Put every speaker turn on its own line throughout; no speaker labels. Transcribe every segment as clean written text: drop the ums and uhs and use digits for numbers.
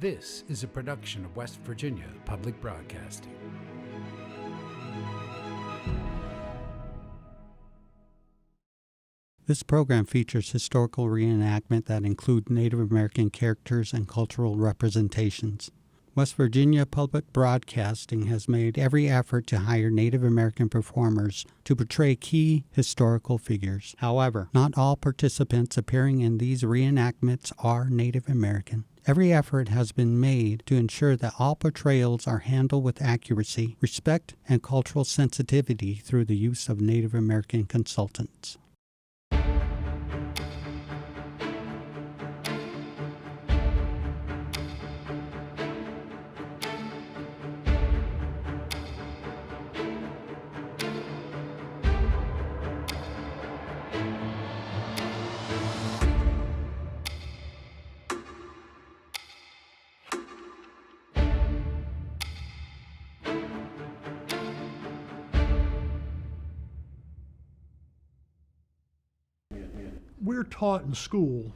This is a production of West Virginia Public Broadcasting.
This program features historical reenactment that include Native American characters and cultural representations. West Virginia Public Broadcasting has made every effort to hire Native American performers to portray key historical figures. However, not all participants appearing in these reenactments are Native American. Every effort has been made to ensure that all portrayals are handled with accuracy, respect, and cultural sensitivity through the use of Native American consultants.
We're taught in school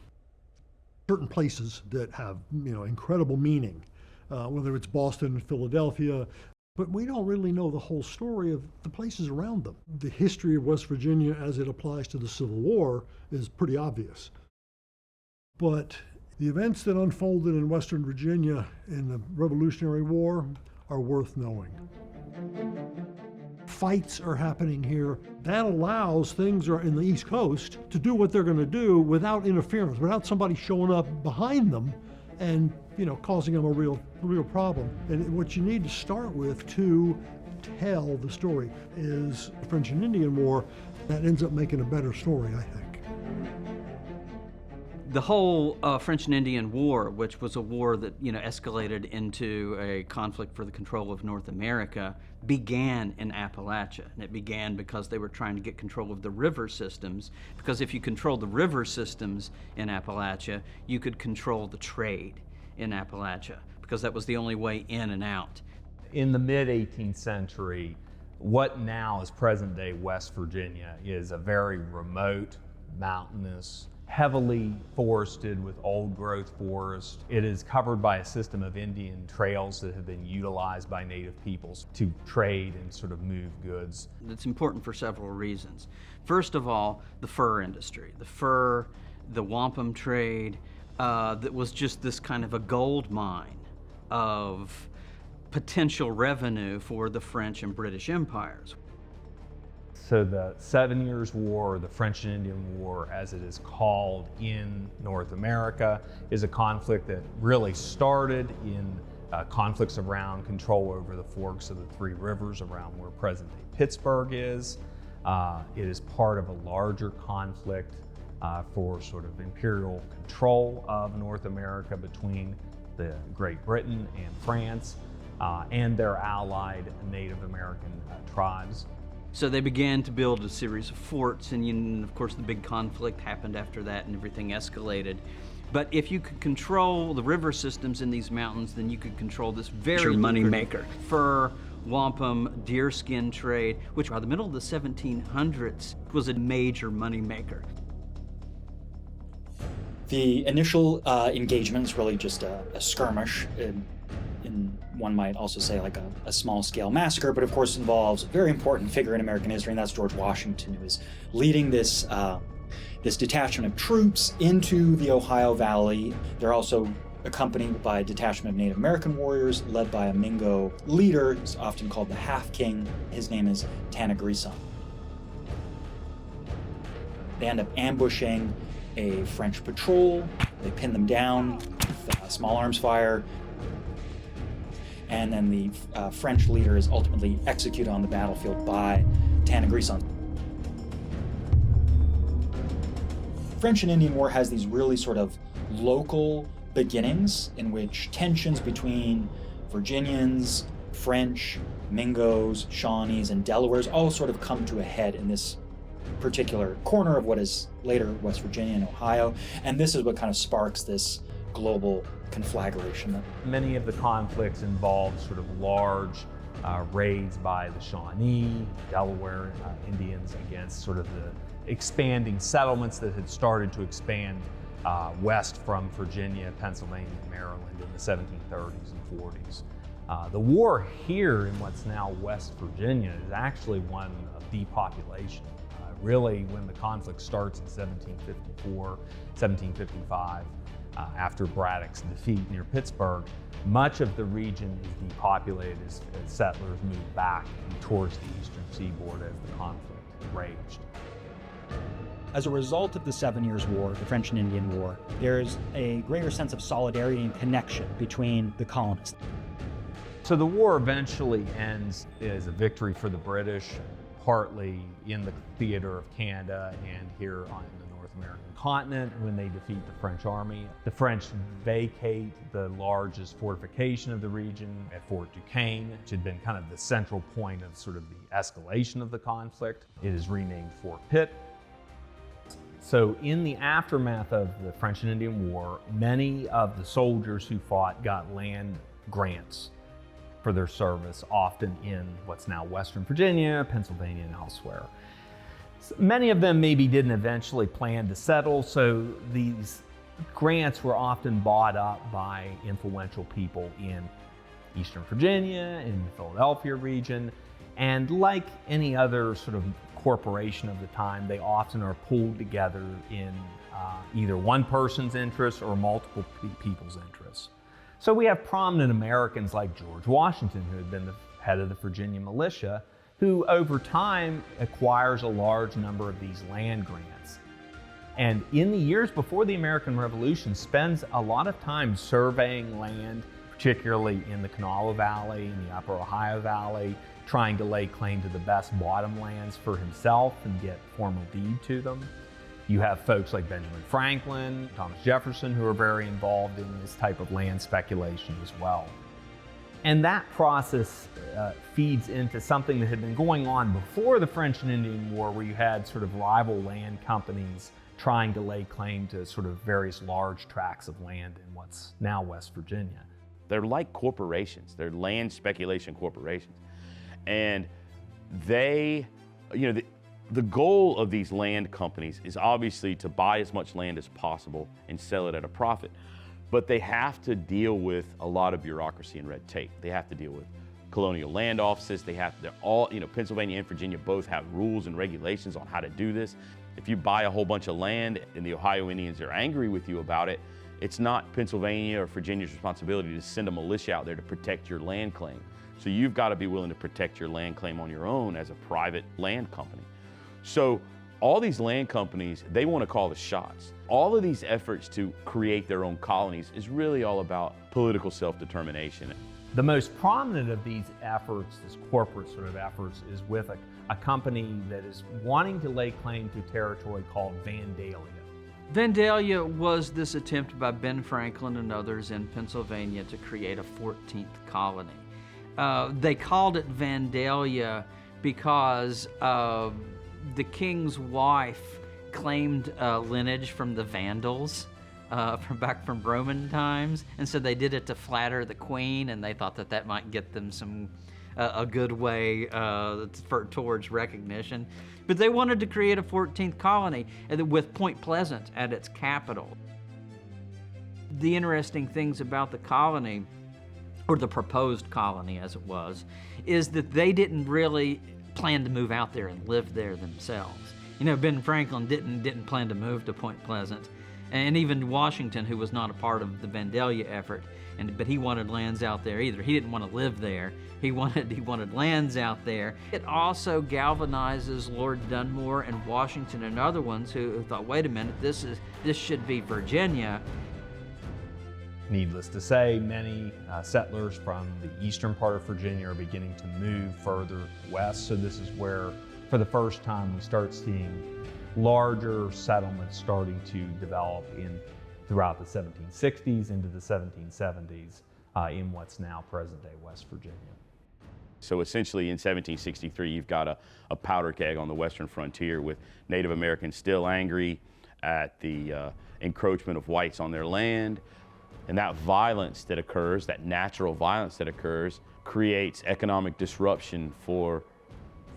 certain places that have, incredible meaning, whether it's Boston and Philadelphia, but we don't really know the whole story of the places around them. The history of West Virginia as it applies to the Civil War is pretty obvious. But the events that unfolded in Western Virginia in the Revolutionary War are worth knowing. Fights are happening here. That allows things in the East Coast to do what they're going to do without interference, without somebody showing up behind them and causing them a real problem. And what you need to start with to tell the story is the French and Indian War. That ends up making a better story, I think.
The whole French and Indian War, which was a war that escalated into a conflict for the control of North America, began in Appalachia. And it began because they were trying to get control of the river systems, because if you controlled the river systems in Appalachia, you could control the trade in Appalachia, because that was the only way in and out.
In the mid-18th century, what now is present-day West Virginia is a very remote, mountainous, heavily forested with old-growth forest. It is covered by a system of Indian trails that have been utilized by Native peoples to trade and sort of move goods.
It's important for several reasons. First of all, the fur industry. The wampum trade, that was just this kind of a gold mine of potential revenue for the French and British empires.
So the 7 Years' War, the French and Indian War, as it is called in North America, is a conflict that really started in conflicts around control over the forks of the three rivers around where present-day Pittsburgh is. It is part of a larger conflict for sort of imperial control of North America between the Great Britain and France and their allied Native American tribes.
So they began to build a series of forts, and of course the big conflict happened after that and everything escalated. But if you could control the river systems in these mountains, then you could control this very money maker. Fur, wampum, deerskin trade, which by the middle of the 1700s was a major money maker.
The initial engagement is really just a skirmish. One might also say like a small-scale massacre, but of course involves a very important figure in American history, and that's George Washington, who is leading this detachment of troops into the Ohio Valley. They're also accompanied by a detachment of Native American warriors led by a Mingo leader, who's often called the Half-King. His name is Tanagrisan. They end up ambushing a French patrol. They pin them down with small arms fire. And then the French leader is ultimately executed on the battlefield by Tanagrisan. French and Indian War has these really sort of local beginnings in which tensions between Virginians, French, Mingos, Shawnees, and Delawares all sort of come to a head in this particular corner of what is later West Virginia and Ohio. And this is what kind of sparks this global conflagration.
Many of the conflicts involved sort of large raids by the Shawnee, Delaware Indians against sort of the expanding settlements that had started to expand west from Virginia, Pennsylvania, and Maryland in the 1730s and 40s. The war here in what's now West Virginia is actually one of depopulation. Really, when the conflict starts in 1754, 1755, after Braddock's defeat near Pittsburgh, much of the region is depopulated as settlers move back towards the eastern seaboard as the conflict raged.
As a result of the 7 Years' War, the French and Indian War, there's a greater sense of solidarity and connection between the colonists.
So the war eventually ends as a victory for the British, partly in the theater of Canada and here on the North American continent when they defeat the French army. The French vacate the largest fortification of the region at Fort Duquesne, which had been kind of the central point of sort of the escalation of the conflict. It is renamed Fort Pitt. So in the aftermath of the French and Indian War, many of the soldiers who fought got land grants for their service, often in what's now Western Virginia, Pennsylvania, and elsewhere. So many of them maybe didn't eventually plan to settle, so these grants were often bought up by influential people in Eastern Virginia, in the Philadelphia region, and like any other sort of corporation of the time, they often are pulled together in either one person's interests or multiple people's interests. So we have prominent Americans like George Washington, who had been the head of the Virginia militia, who over time acquires a large number of these land grants. And in the years before the American Revolution, spends a lot of time surveying land, particularly in the Kanawha Valley and the Upper Ohio Valley, trying to lay claim to the best bottomlands for himself and get formal deed to them. You have folks like Benjamin Franklin, Thomas Jefferson, who are very involved in this type of land speculation as well. And that process feeds into something that had been going on before the French and Indian War, where you had sort of rival land companies trying to lay claim to sort of various large tracts of land in what's now West Virginia.
They're like corporations. They're land speculation corporations. And they, the goal of these land companies is obviously to buy as much land as possible and sell it at a profit. But they have to deal with a lot of bureaucracy and red tape. They have to deal with colonial land offices. They're all, Pennsylvania and Virginia both have rules and regulations on how to do this. If you buy a whole bunch of land and the Ohio Indians are angry with you about it, it's not Pennsylvania or Virginia's responsibility to send a militia out there to protect your land claim. So you've got to be willing to protect your land claim on your own as a private land company. So all these land companies, they want to call the shots. All of these efforts to create their own colonies is really all about political self-determination.
The most prominent of these efforts, this corporate sort of efforts, is with a company that is wanting to lay claim to territory called Vandalia.
Vandalia was this attempt by Ben Franklin and others in Pennsylvania to create a 14th colony. They called it Vandalia because the king's wife claimed lineage from the Vandals from Roman times, and so they did it to flatter the queen, and they thought that might get them a good way towards recognition. But they wanted to create a 14th colony with Point Pleasant at its capital. The interesting things about the colony, or the proposed colony as it was, is that they didn't really plan to move out there and live there themselves. Ben Franklin didn't plan to move to Point Pleasant, and even Washington, who was not a part of the Vandalia effort, but he wanted lands out there either. He didn't want to live there. He wanted lands out there. It also galvanizes Lord Dunmore and Washington and other ones who thought, wait a minute, this should be Virginia.
Needless to say, many settlers from the eastern part of Virginia are beginning to move further west. So this is where, for the first time, we start seeing larger settlements starting to develop throughout the 1760s into the 1770s in what's now present-day West Virginia.
So essentially in 1763, you've got a powder keg on the western frontier with Native Americans still angry at the encroachment of whites on their land. And that violence that occurs, that natural violence that occurs, creates economic disruption for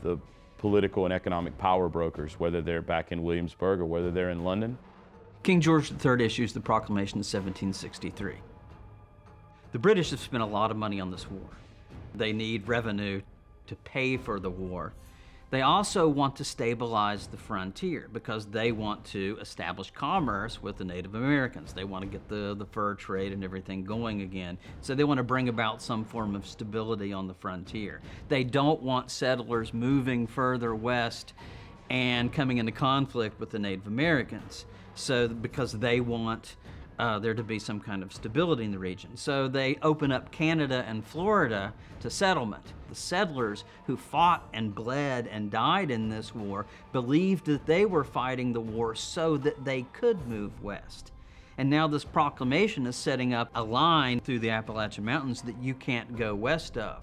the political and economic power brokers, whether they're back in Williamsburg or whether they're in London.
King George III issues the proclamation in 1763. The British have spent a lot of money on this war. They need revenue to pay for the war. They also want to stabilize the frontier because they want to establish commerce with the Native Americans. They want to get the fur trade and everything going again. So they want to bring about some form of stability on the frontier. They don't want settlers moving further west and coming into conflict with the Native Americans. So because they want there to be some kind of stability in the region. So they open up Canada and Florida to settlement. The settlers who fought and bled and died in this war believed that they were fighting the war so that they could move west. And now this proclamation is setting up a line through the Appalachian Mountains that you can't go west of.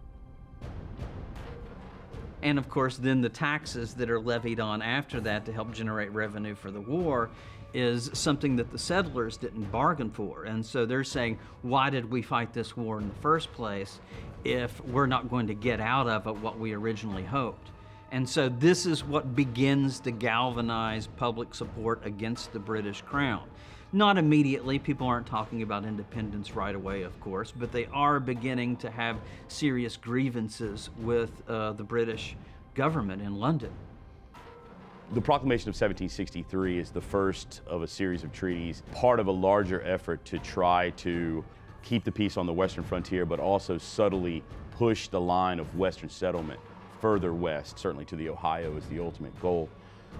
And of course, then the taxes that are levied on after that to help generate revenue for the war is something that the settlers didn't bargain for. And so they're saying, why did we fight this war in the first place if we're not going to get out of it what we originally hoped? And so this is what begins to galvanize public support against the British Crown. Not immediately, people aren't talking about independence right away, of course, but they are beginning to have serious grievances with the British government in London.
The Proclamation of 1763 is the first of a series of treaties, part of a larger effort to try to keep the peace on the western frontier, but also subtly push the line of western settlement further west, certainly to the Ohio is the ultimate goal.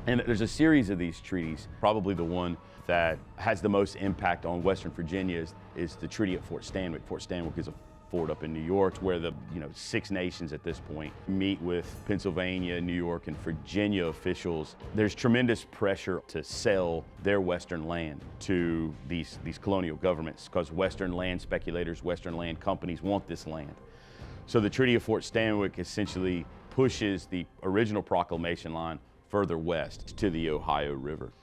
And there's a series of these treaties. Probably the one that has the most impact on Western Virginia is the Treaty at Fort Stanwix. Fort Stanwix is a fort up in New York where the 6 nations at this point meet with Pennsylvania, New York, and Virginia officials. There's tremendous pressure to sell their western land to these colonial governments because western land speculators, western land companies want this land. So the Treaty of Fort Stanwix essentially pushes the original proclamation line further west to the Ohio River.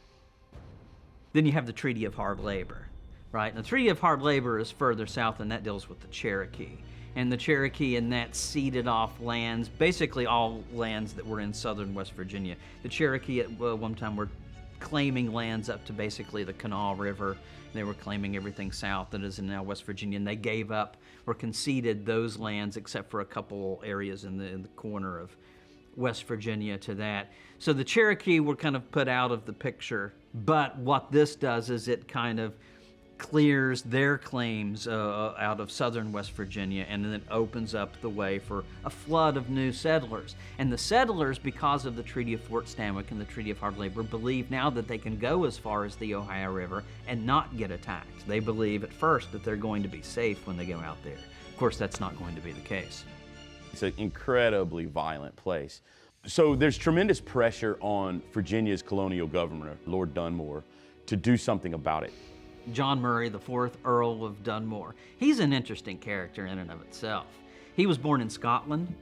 Then you have the Treaty of Hard Labor, right? And the Treaty of Hard Labor is further south, and that deals with the Cherokee. And the Cherokee in that ceded off lands, basically all lands that were in southern West Virginia. The Cherokee at one time were claiming lands up to basically the Kanawha River. They were claiming everything south that is in now West Virginia, and they gave up or conceded those lands except for a couple areas in the corner of West Virginia to that. So the Cherokee were kind of put out of the picture, but what this does is it kind of clears their claims out of southern West Virginia, and then it opens up the way for a flood of new settlers. And the settlers, because of the Treaty of Fort Stanwix and the Treaty of Hard Labor, believe now that they can go as far as the Ohio River and not get attacked. They believe at first that they're going to be safe when they go out there. Of course, that's not going to be the case.
It's an incredibly violent place. So there's tremendous pressure on Virginia's colonial governor, Lord Dunmore, to do something about it.
John Murray, the 4th Earl of Dunmore. He's an interesting character in and of itself. He was born in Scotland,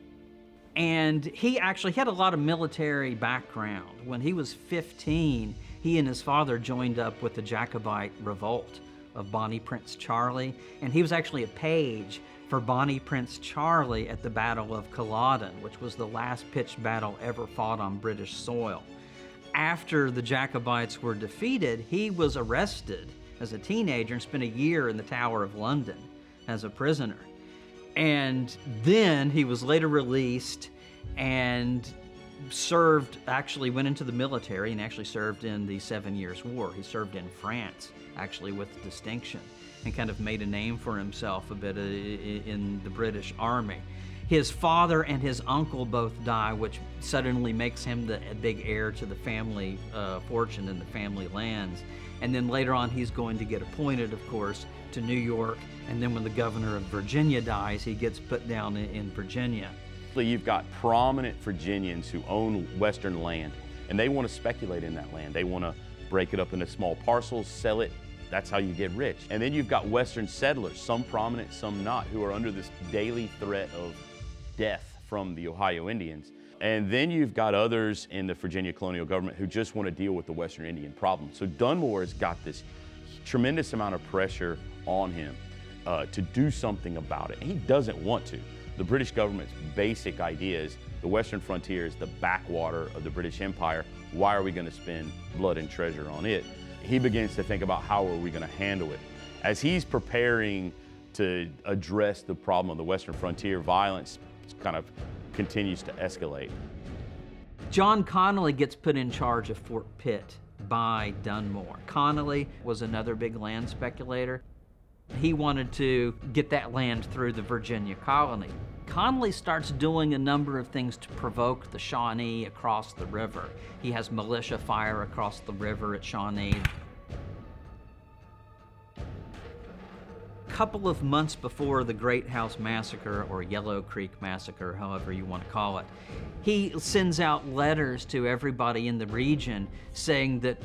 and he actually had a lot of military background. When he was 15, he and his father joined up with the Jacobite revolt of Bonnie Prince Charlie, and he was actually a page for Bonnie Prince Charlie at the Battle of Culloden, which was the last pitched battle ever fought on British soil. After the Jacobites were defeated, he was arrested as a teenager and spent a year in the Tower of London as a prisoner. And then he was later released and actually went into the military and actually served in the 7 Years' War. He served in France, actually with distinction, and kind of made a name for himself a bit in the British Army. His father and his uncle both die, which suddenly makes him the big heir to the family fortune and the family lands. And then later on, he's going to get appointed, of course, to New York. And then when the governor of Virginia dies, he gets put down in Virginia.
You've got prominent Virginians who own western land, and they want to speculate in that land. They want to break it up into small parcels, sell it. That's how you get rich. And then you've got western settlers, some prominent, some not, who are under this daily threat of death from the Ohio Indians. And then you've got others in the Virginia colonial government who just want to deal with the Western Indian problem. So Dunmore has got this tremendous amount of pressure on him to do something about it. And he doesn't want to. The British government's basic idea is the Western frontier is the backwater of the British Empire. Why are we going to spend blood and treasure on it? he begins to think about how are we going to handle it. As he's preparing to address the problem of the western frontier, violence kind of continues to escalate.
John Connolly gets put in charge of Fort Pitt by Dunmore. Connolly was another big land speculator. He wanted to get that land through the Virginia colony. Connolly starts doing a number of things to provoke the Shawnee across the river. He has militia fire across the river at Shawnee. A couple of months before the Great House Massacre, or Yellow Creek Massacre, however you want to call it, he sends out letters to everybody in the region saying that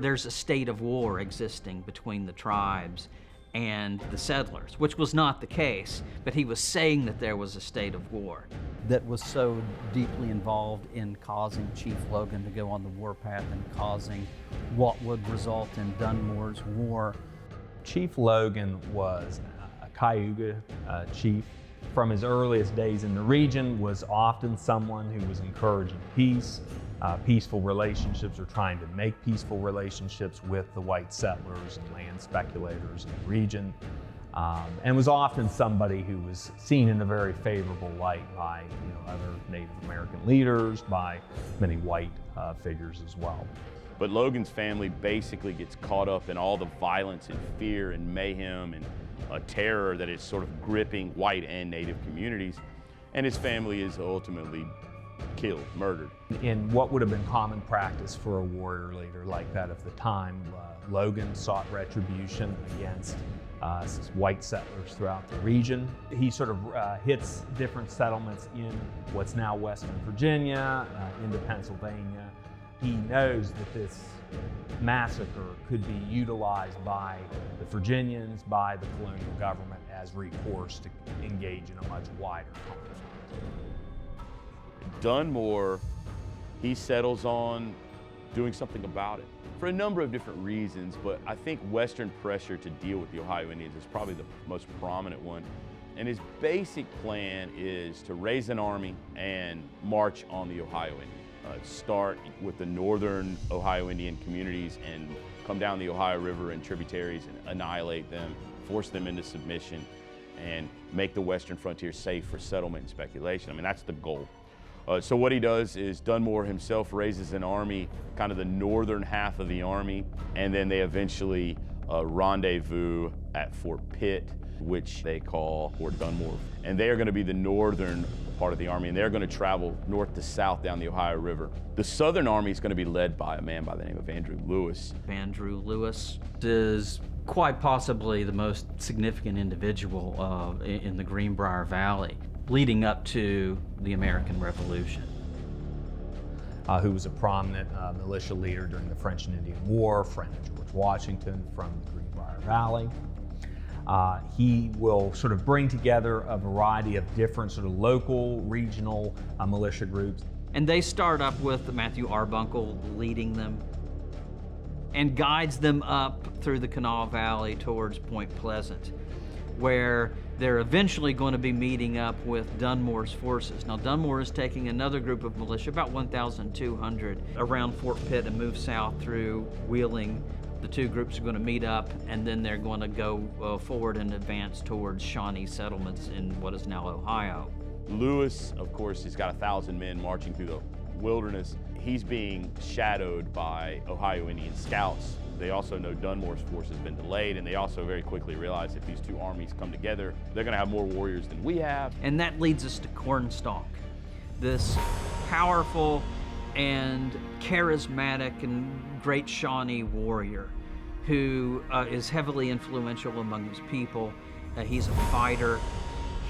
there's a state of war existing between the tribes and the settlers, which was not the case, but he was saying that there was a state of war. That was so deeply involved in causing Chief Logan to go on the warpath and causing what would result in Dunmore's war.
Chief Logan was a Cayuga chief. From his earliest days in the region, was often someone who was encouraging peace, peaceful relationships, or trying to make peaceful relationships with the white settlers and land speculators in the region, and was often somebody who was seen in a very favorable light by other Native American leaders, by many white figures as well.
But Logan's family basically gets caught up in all the violence and fear and mayhem and terror that is sort of gripping white and Native communities, and his family is ultimately killed, murdered.
In what would have been common practice for a warrior leader like that of the time, Logan sought retribution against white settlers throughout the region. He sort of hits different settlements in what's now Western Virginia, into Pennsylvania. He knows that this massacre could be utilized by the Virginians, by the colonial government as recourse to engage in a much wider conflict.
Dunmore, he settles on doing something about it for a number of different reasons, but I think Western pressure to deal with the Ohio Indians is probably the most prominent one. And his basic plan is to raise an army and march on the Ohio Indians. Start with the northern Ohio Indian communities and come down the Ohio River and tributaries and annihilate them, force them into submission, and make the western frontier safe for settlement and speculation. I mean, that's the goal. So what he does is Dunmore himself raises an army, kind of the northern half of the army, and then they eventually rendezvous at Fort Pitt, which they call Fort Dunmore. And they are going to be the northern part of the army, and they're going to travel north to south down the Ohio River. The southern army is going to be led by a man by the name of Andrew Lewis.
Andrew Lewis is quite possibly the most significant individual in the Greenbrier Valley leading up to the American Revolution.
Who was a prominent militia leader during the French and Indian War, friend of George Washington from the Greenbrier Valley. He will sort of bring together a variety of different sort of local, regional militia groups.
And they start up with Matthew Arbuncle leading them and guides them up through the Kanawha Valley towards Point Pleasant, where they're eventually going to be meeting up with Dunmore's forces. Now, Dunmore is taking another group of militia, about 1,200, around Fort Pitt and move south through Wheeling. The two groups are going to meet up, and then they're going to go forward and advance towards Shawnee settlements in what is now Ohio.
Lewis, of course, he's got 1,000 men marching through the wilderness. He's being shadowed by Ohio Indian scouts. They also know Dunmore's force has been delayed, and they also very quickly realize if these two armies come together, they're going to have more warriors than we have.
And that leads us to Cornstalk, this powerful and charismatic and great Shawnee warrior who is heavily influential among his people. He's a fighter.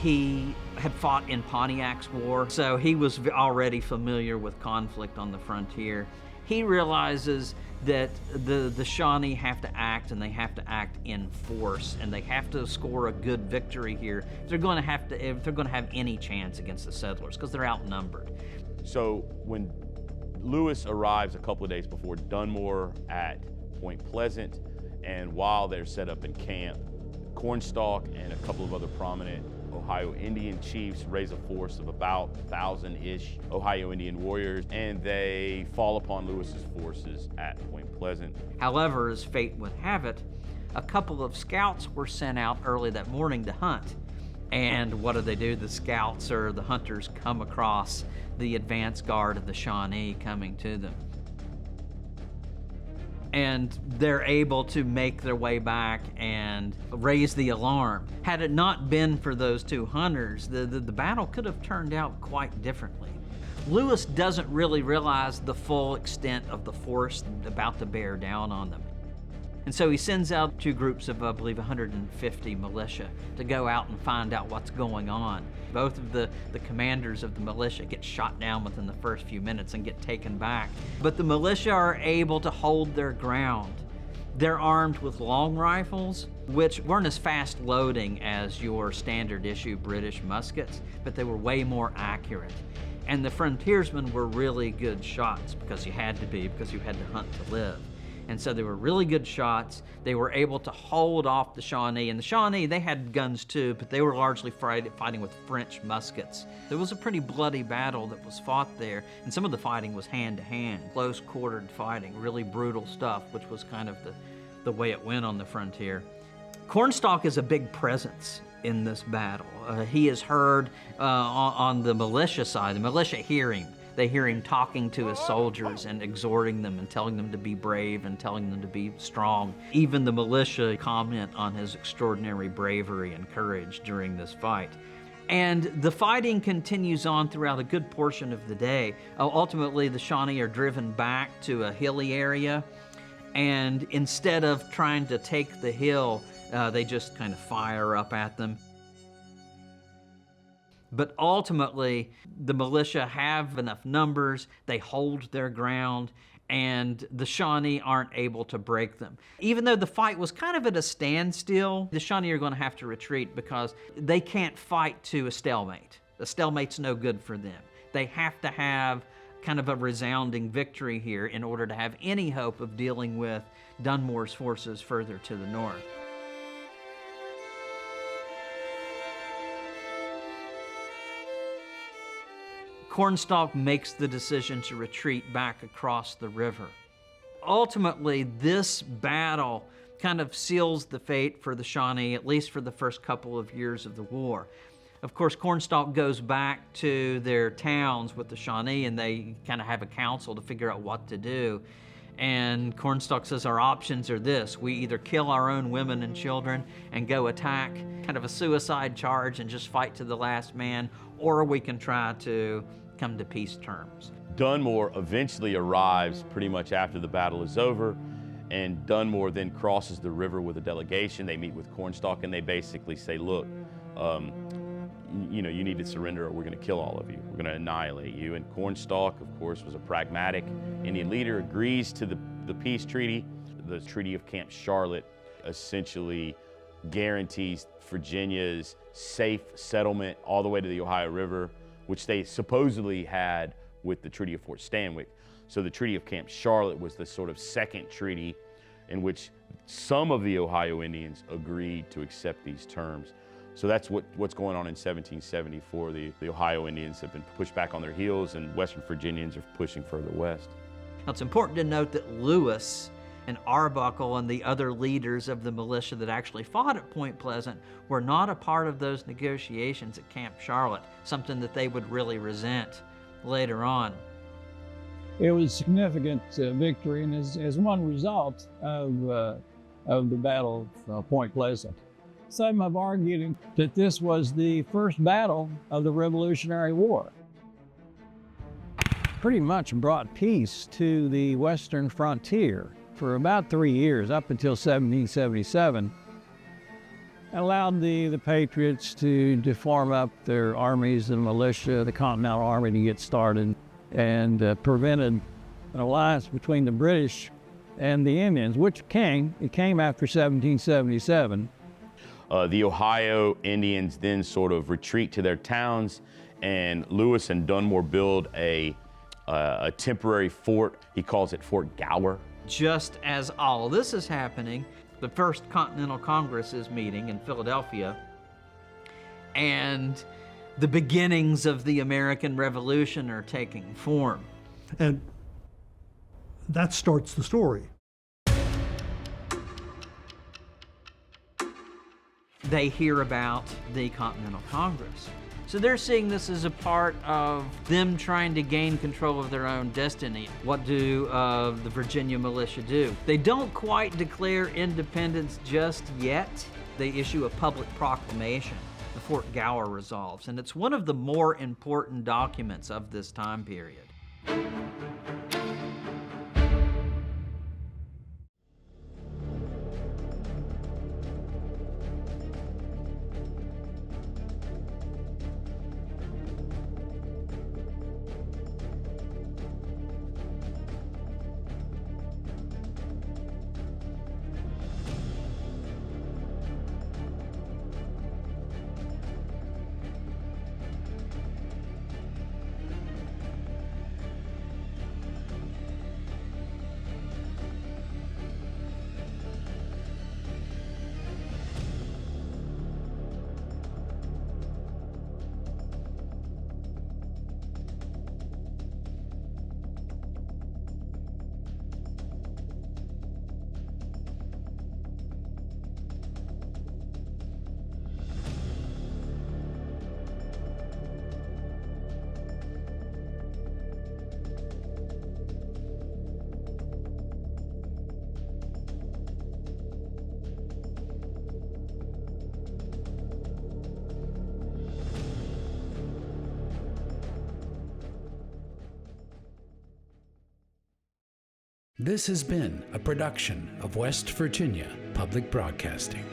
He had fought in Pontiac's War, so he was already familiar with conflict on the frontier. He realizes that the Shawnee have to act, and they have to act in force, and they have to score a good victory here if they're going to have any chance against the settlers, because they're outnumbered.
So when Lewis arrives a couple of days before Dunmore at Point Pleasant, and while they're set up in camp, Cornstalk and a couple of other prominent Ohio Indian chiefs raise a force of about 1,000-ish Ohio Indian warriors, and they fall upon Lewis's forces at Point Pleasant.
However, as fate would have it, a couple of scouts were sent out early that morning to hunt. And what do? The scouts or the hunters come across the advance guard of the Shawnee coming to them. And they're able to make their way back and raise the alarm. Had it not been for those two hunters, the battle could have turned out quite differently. Lewis doesn't really realize the full extent of the force about to bear down on them. And so he sends out two groups of, I believe, 150 militia to go out and find out what's going on. Both of the commanders of the militia get shot down within the first few minutes and get taken back. But the militia are able to hold their ground. They're armed with long rifles, which weren't as fast loading as your standard issue British muskets, but they were way more accurate. And the frontiersmen were really good shots, because you had to be, because you had to hunt to live. And so they were really good shots. They were able to hold off the Shawnee. And the Shawnee, they had guns too, but they were largely fighting with French muskets. There was a pretty bloody battle that was fought there, and some of the fighting was hand-to-hand, close-quartered fighting, really brutal stuff, which was kind of the way it went on the frontier. Cornstalk is a big presence in this battle. He is heard on the militia side. The militia hear him. They hear him talking to his soldiers and exhorting them and telling them to be brave and telling them to be strong. Even the militia comment on his extraordinary bravery and courage during this fight. And the fighting continues on throughout a good portion of the day. Ultimately, the Shawnee are driven back to a hilly area, and instead of trying to take the hill, they just kind of fire up at them. But ultimately, the militia have enough numbers, they hold their ground, and the Shawnee aren't able to break them. Even though the fight was kind of at a standstill, the Shawnee are going to have to retreat because they can't fight to a stalemate. A stalemate's no good for them. They have to have kind of a resounding victory here in order to have any hope of dealing with Dunmore's forces further to the north. Cornstalk makes the decision to retreat back across the river. Ultimately, this battle kind of seals the fate for the Shawnee, at least for the first couple of years of the war. Of course, Cornstalk goes back to their towns with the Shawnee, and they kind of have a council to figure out what to do. And Cornstalk says, our options are this: we either kill our own women and children and go attack, kind of a suicide charge and just fight to the last man, or we can try to come to peace terms.
Dunmore eventually arrives pretty much after the battle is over, and Dunmore then crosses the river with a delegation. They meet with Cornstalk, and they basically say, look, you need to surrender or we're going to kill all of you. We're going to annihilate you. And Cornstalk, of course, was a pragmatic Indian leader, agrees to the peace treaty. The Treaty of Camp Charlotte essentially guarantees Virginia's safe settlement all the way to the Ohio River, which they supposedly had with the Treaty of Fort Stanwix. So the Treaty of Camp Charlotte was the sort of second treaty in which some of the Ohio Indians agreed to accept these terms. So that's what's going on in 1774. The Ohio Indians have been pushed back on their heels, and Western Virginians are pushing further west.
Now, it's important to note that Lewis and Arbuckle and the other leaders of the militia that actually fought at Point Pleasant were not a part of those negotiations at Camp Charlotte, something that they would really resent later on.
It was a significant victory, and as one result of the Battle of Point Pleasant. Some have argued that this was the first battle of the Revolutionary War. Pretty much brought peace to the western frontier for about 3 years, up until 1777. Allowed the Patriots to form up their armies, the militia, the Continental Army to get started, and prevented an alliance between the British and the Indians, which came after 1777.
The Ohio Indians then sort of retreat to their towns, and Lewis and Dunmore build a temporary fort. He calls it Fort Gower.
Just as all this is happening, The First Continental Congress is meeting in Philadelphia, and the beginnings of the American Revolution are taking form.
And that starts the story.
They hear about the Continental Congress. So they're seeing this as a part of them trying to gain control of their own destiny. What do the Virginia militia do? They don't quite declare independence just yet. They issue a public proclamation, the Fort Gower Resolves, and it's one of the more important documents of this time period.
This has been a production of West Virginia Public Broadcasting.